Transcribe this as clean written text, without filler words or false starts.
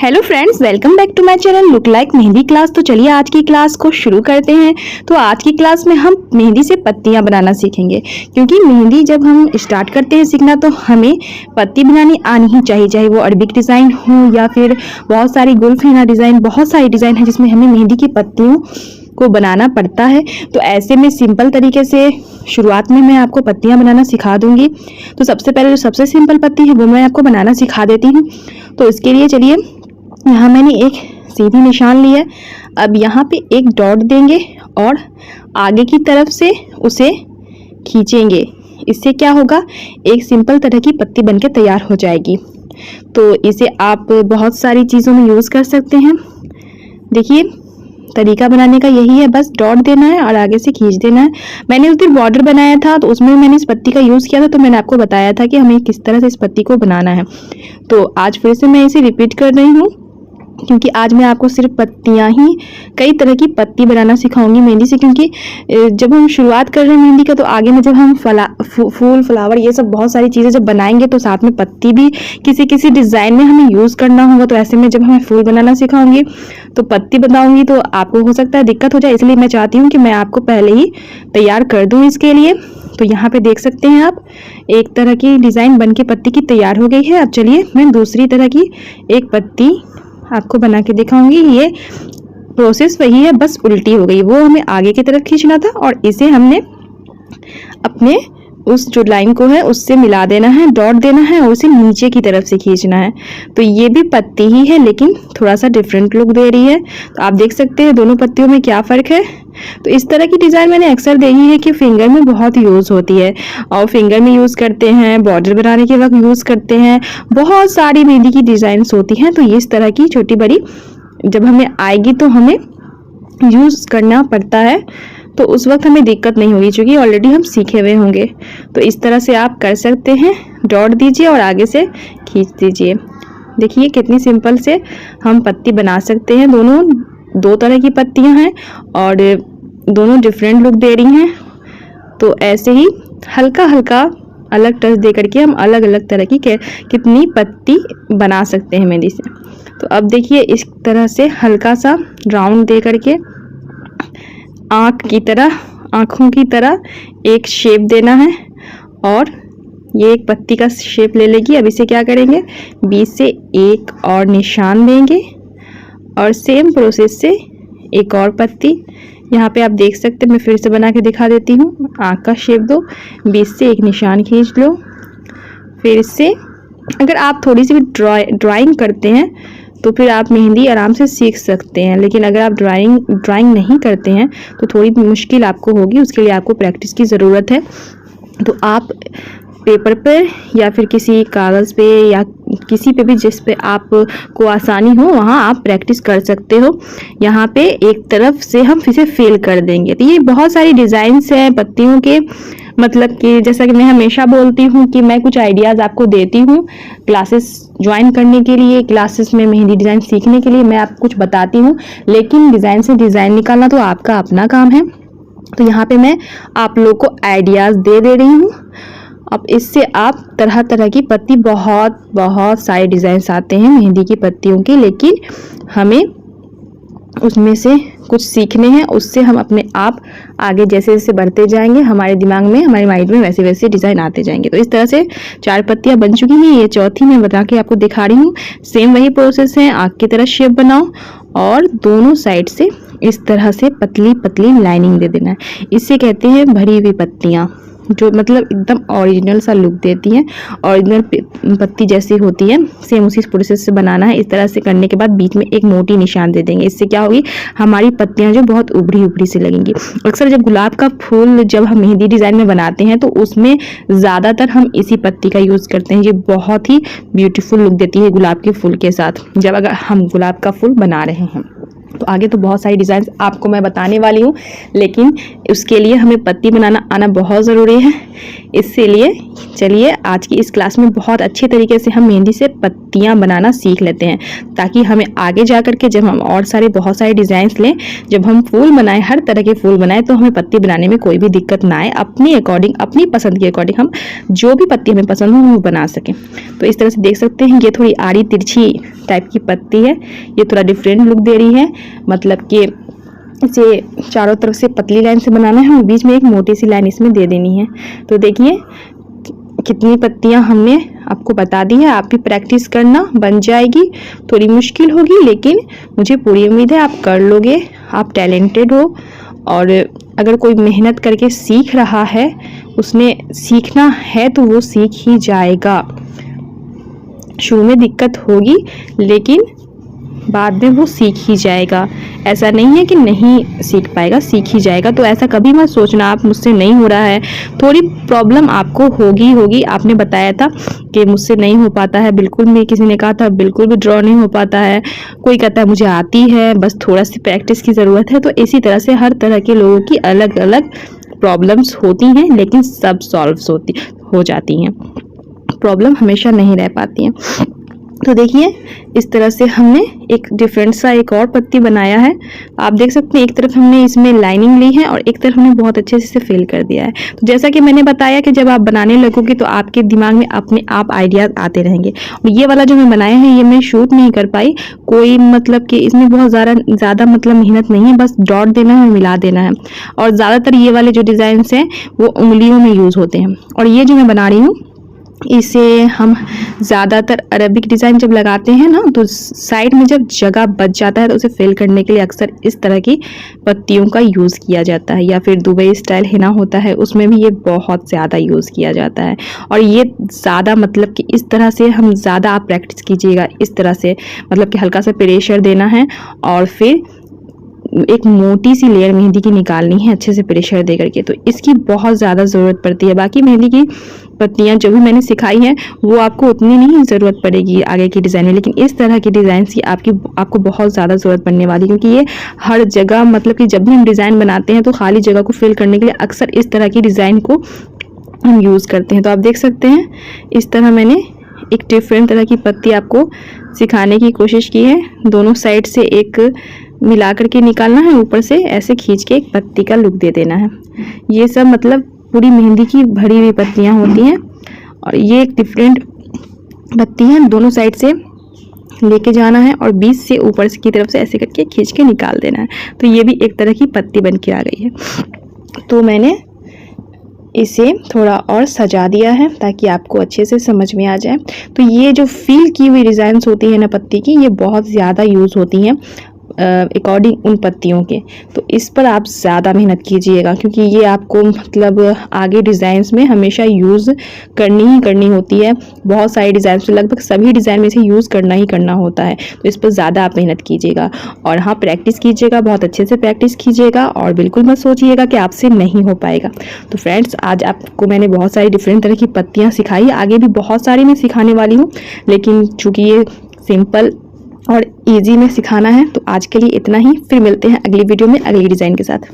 Hello friends, welcome back to my channel look like mehndi class. तो चलिए आज की क्लास को शुरू करते हैं। तो आज की क्लास में हम मेहंदी से पत्तियां बनाना सीखेंगे, क्योंकि मेहंदी जब हम स्टार्ट करते हैं सीखना तो हमें पत्ती बनानी आनी ही चाहिए, चाहे वो अरबिक डिज़ाइन हो या फिर बहुत सारी गुलफेना डिज़ाइन, बहुत सारी डिज़ाइन है जिसमें हमें मेहंदी की पत्तियों को बनाना पड़ता है। तो ऐसे में सिंपल तरीके से शुरुआत में मैं आपको पत्तियां बनाना सिखा दूंगी। तो सबसे पहले जो सबसे सिंपल पत्ती है वो मैं आपको बनाना सिखा देती हूँ। तो इसके लिए चलिए, यहाँ मैंने एक सीधी निशान ली है। अब यहाँ पे एक डॉट देंगे और आगे की तरफ से उसे खींचेंगे। इससे क्या होगा, एक सिंपल तरह की पत्ती बनके तैयार हो जाएगी। तो इसे आप बहुत सारी चीज़ों में यूज़ कर सकते हैं। देखिए, तरीका बनाने का यही है, बस डॉट देना है और आगे से खींच देना है। मैंने उस दिन बॉर्डर बनाया था तो उसमें मैंने इस पत्ती का यूज़ किया था, तो मैंने आपको बताया था कि हमें किस तरह से इस पत्ती को बनाना है। तो आज फिर से मैं इसे रिपीट कर रही हूँ, क्योंकि आज मैं आपको सिर्फ पत्तियां ही, कई तरह की पत्ती बनाना सिखाऊंगी मेहंदी से। क्योंकि जब हम शुरुआत कर रहे हैं मेहंदी का, तो आगे में जब हम फूल फ्लावर ये सब बहुत सारी चीज़ें जब बनाएंगे तो साथ में पत्ती भी किसी किसी डिज़ाइन में हमें यूज़ करना होगा। तो ऐसे में जब हमें फूल बनाना सिखाऊंगी तो पत्ती बनाऊंगी तो आपको हो सकता है दिक्कत हो जाए, इसलिए मैं चाहती हूँ कि मैं आपको पहले ही तैयार कर दूँ इसके लिए। तो यहाँ पे देख सकते हैं आप, एक तरह की डिज़ाइन बन के पत्ती की तैयार हो गई है। अब चलिए मैं दूसरी तरह की एक पत्ती आपको बना के दिखाऊंगी। ये प्रोसेस वही है, बस उल्टी हो गई। वो हमें आगे की तरफ खींचना था और इसे हमने अपने उस जो लाइन को है उससे मिला देना है, डॉट देना है और उसे नीचे की तरफ से खींचना है। तो ये भी पत्ती ही है, लेकिन थोड़ा सा डिफरेंट लुक दे रही है। तो आप देख सकते हैं दोनों पत्तियों में क्या फ़र्क है। तो इस तरह की डिज़ाइन मैंने अक्सर देखी है कि फिंगर में बहुत यूज़ होती है, और फिंगर में यूज़ करते हैं, बॉर्डर बनाने के वक्त यूज़ करते हैं, बहुत सारी मेहंदी की डिज़ाइंस होती हैं। तो इस तरह की छोटी बड़ी जब हमें आएगी तो हमें यूज़ करना पड़ता है, तो उस वक्त हमें दिक्कत नहीं होगी, क्योंकि ऑलरेडी हम सीखे हुए होंगे। तो इस तरह से आप कर सकते हैं, डॉट दीजिए और आगे से खींच दीजिए। देखिए कितनी सिंपल से हम पत्ती बना सकते हैं। दोनों दो तरह की पत्तियां हैं और दोनों डिफरेंट लुक दे रही हैं। तो ऐसे ही हल्का हल्का अलग टच दे करके हम अलग अलग तरह की कितनी पत्ती बना सकते हैं मेहंदी से। तो अब देखिए, इस तरह से हल्का सा राउंड दे करके आँख की तरह, आँखों की तरह एक शेप देना है और ये एक पत्ती का शेप ले लेगी। अब इसे क्या करेंगे, बीच से एक और निशान देंगे और सेम प्रोसेस से एक और पत्ती। यहाँ पे आप देख सकते हैं, मैं फिर से बना के दिखा देती हूँ। आँख का शेप दो, बीच से एक निशान खींच लो। फिर से अगर आप थोड़ी सी भी ड्राइंग करते हैं तो फिर आप मेहंदी आराम से सीख सकते हैं, लेकिन अगर आप ड्राइंग नहीं करते हैं तो थोड़ी मुश्किल आपको होगी। उसके लिए आपको प्रैक्टिस की ज़रूरत है। तो आप पेपर पर या फिर किसी कागज़ पे या किसी पे भी जिस पे आपको आसानी हो वहाँ आप प्रैक्टिस कर सकते हो। यहाँ पे एक तरफ से हम इसे फिल कर देंगे। तो ये बहुत सारी डिज़ाइंस हैं पत्तियों के, मतलब कि जैसा कि मैं हमेशा बोलती हूँ कि मैं कुछ आइडियाज़ आपको देती हूँ क्लासेस ज्वाइन करने के लिए, क्लासेस में मेहंदी डिज़ाइन सीखने के लिए मैं आपको कुछ बताती हूँ, लेकिन डिज़ाइन से डिज़ाइन निकालना तो आपका अपना काम है। तो यहाँ पे मैं आप लोग को आइडियाज़ दे रही हूँ। अब इससे आप तरह तरह की पत्ती, बहुत सारे डिज़ाइंस आते हैं मेहंदी की पत्तियों के, लेकिन हमें उसमें से कुछ सीखने हैं। उससे हम अपने आप आगे जैसे जैसे बढ़ते जाएंगे, हमारे दिमाग में, हमारे माइंड में वैसे वैसे डिज़ाइन आते जाएंगे। तो इस तरह से 4 पत्तियां बन चुकी हैं। ये चौथी मैं बता के आपको दिखा रही हूँ। सेम वही प्रोसेस है, आँख की तरह शेप बनाओ और दोनों साइड से इस तरह से पतली पतली लाइनिंग दे देना है। इसे कहते हैं भरी हुई पत्तियाँ, जो मतलब एकदम ओरिजिनल सा लुक देती हैं, ओरिजिनल पत्ती जैसी होती है। सेम उसी प्रोसेस से बनाना है। इस तरह से करने के बाद बीच में एक मोटी निशान दे देंगे। इससे क्या होगी, हमारी पत्तियां जो बहुत उभरी उभरी सी लगेंगी। अक्सर जब गुलाब का फूल जब हम मेहंदी डिज़ाइन में बनाते हैं तो उसमें ज़्यादातर हम इसी पत्ती का यूज़ करते हैं। ये बहुत ही ब्यूटीफुल लुक देती है गुलाब के फूल के साथ, जब अगर हम गुलाब का फूल बना रहे हैं। तो आगे तो बहुत सारी डिज़ाइन आपको मैं बताने वाली हूँ, लेकिन उसके लिए हमें पत्ती बनाना आना बहुत ज़रूरी है। इसलिए चलिए आज की इस क्लास में बहुत अच्छे तरीके से हम मेहंदी से पत्तियाँ बनाना सीख लेते हैं, ताकि हमें आगे जा कर के जब हम और सारे बहुत सारे डिज़ाइंस लें, जब हम फूल बनाएं, हर तरह के फूल बनाएं, तो हमें पत्ती बनाने में कोई भी दिक्कत ना आए। अपनी अकॉर्डिंग, अपनी पसंद के अकॉर्डिंग हम जो भी पत्ती हमें पसंद हो वो बना सकें। तो इस तरह से देख सकते हैं, ये थोड़ी आड़ी तिरछी टाइप की पत्ती है, ये थोड़ा डिफरेंट लुक दे रही है। मतलब कि इसे चारों तरफ से पतली लाइन से बनाना है और बीच में एक मोटी सी लाइन इसमें दे देनी है। तो देखिए कितनी पत्तियां हमने आपको बता दी है, आप भी प्रैक्टिस करना, बन जाएगी। थोड़ी मुश्किल होगी लेकिन मुझे पूरी उम्मीद है आप कर लोगे। आप टैलेंटेड हो, और अगर कोई मेहनत करके सीख रहा है, उसने सीखना है तो वो सीख ही जाएगा। शुरू में दिक्कत होगी लेकिन बाद में वो सीख ही जाएगा। ऐसा नहीं है कि नहीं सीख पाएगा, सीख ही जाएगा। तो ऐसा कभी मत सोचना आप मुझसे नहीं हो रहा है, थोड़ी प्रॉब्लम आपको होगी। आपने बताया था कि मुझसे नहीं हो पाता है, बिल्कुल भी, किसी ने कहा था बिल्कुल भी ड्रॉ नहीं हो पाता है, कोई कहता है मुझे आती है, बस थोड़ा सी प्रैक्टिस की ज़रूरत है। तो इसी तरह से हर तरह के लोगों की अलग अलग प्रॉब्लम्स होती हैं, लेकिन सब सॉल्व हो जाती हैं। प्रॉब्लम हमेशा नहीं रह पाती हैं। तो देखिए इस तरह से हमने एक डिफरेंट सा एक और पत्ती बनाया है। आप देख सकते हैं एक तरफ हमने इसमें लाइनिंग ली है और एक तरफ हमने बहुत अच्छे से फिल कर दिया है। तो जैसा कि मैंने बताया कि जब आप बनाने लगोगे तो आपके दिमाग में अपने आप आइडियाज आते रहेंगे। और ये वाला जो मैं बनाया है ये मैं शूट नहीं कर पाई, कोई मतलब कि इसमें बहुत ज़्यादा मतलब मेहनत नहीं है, बस डॉट देना है और मिला देना है। और ज़्यादातर ये वाले जो डिज़ाइन हैं वो उंगलियों में यूज़ होते हैं। और ये जो मैं बना रही हूँ इसे हम ज़्यादातर अरबिक डिज़ाइन जब लगाते हैं ना, तो साइड में जब जगह बच जाता है तो उसे फिल करने के लिए अक्सर इस तरह की पत्तियों का यूज़ किया जाता है। या फिर दुबई स्टाइल हिना होता है, उसमें भी ये बहुत ज़्यादा यूज़ किया जाता है। और ये ज़्यादा मतलब कि इस तरह से हम ज़्यादा आप प्रैक्टिस कीजिएगा, इस तरह से मतलब कि हल्का सा प्रेशर देना है और फिर एक मोटी सी लेयर मेहंदी की निकालनी है अच्छे से प्रेशर दे करके। तो इसकी बहुत ज़्यादा ज़रूरत पड़ती है। बाकी मेहंदी की पत्तियां जो भी मैंने सिखाई हैं वो आपको उतनी नहीं ज़रूरत पड़ेगी आगे की डिज़ाइन में, लेकिन इस तरह की डिज़ाइन की आपको बहुत ज़्यादा ज़रूरत पड़ने वाली, क्योंकि ये हर जगह मतलब कि जब भी हम डिज़ाइन बनाते हैं तो खाली जगह को फिल करने के लिए अक्सर इस तरह की डिज़ाइन को हम यूज़ करते हैं। तो आप देख सकते हैं इस तरह मैंने एक डिफरेंट तरह की पत्ती आपको सिखाने की कोशिश की है। दोनों साइड से एक मिला करके निकालना है, ऊपर से ऐसे खींच के एक पत्ती का लुक दे देना है। ये सब मतलब पूरी मेहंदी की भरी हुई पत्तियां होती हैं और ये एक डिफरेंट पत्ती है। दोनों साइड से लेके जाना है और बीच से ऊपर की तरफ से ऐसे करके खींच के निकाल देना है। तो ये भी एक तरह की पत्ती बन के आ गई है। तो मैंने इसे थोड़ा और सजा दिया है ताकि आपको अच्छे से समझ में आ जाए। तो ये जो फील की हुई डिज़ाइंस होती है ना पत्ती की, ये बहुत ज़्यादा यूज़ होती हैं अकॉर्डिंग उन पत्तियों के। तो इस पर आप ज़्यादा मेहनत कीजिएगा, क्योंकि ये आपको मतलब आगे डिज़ाइंस में हमेशा यूज़ करनी होती है। बहुत सारे डिज़ाइन में, लगभग सभी डिज़ाइन में इसे यूज़ करना ही करना होता है। तो इस पर ज़्यादा आप मेहनत कीजिएगा और हाँ प्रैक्टिस कीजिएगा, बहुत अच्छे से प्रैक्टिस कीजिएगा और बिल्कुल मत सोचिएगा कि आपसे नहीं हो पाएगा। तो फ्रेंड्स आज आपको मैंने बहुत सारी डिफरेंट तरह की पत्तियाँ सिखाई, आगे भी बहुत सारी मैं सिखाने वाली हूँ, लेकिन चूँकि ये सिंपल और इजी में सिखाना है तो आज के लिए इतना ही। फिर मिलते हैं अगली वीडियो में अगली डिज़ाइन के साथ।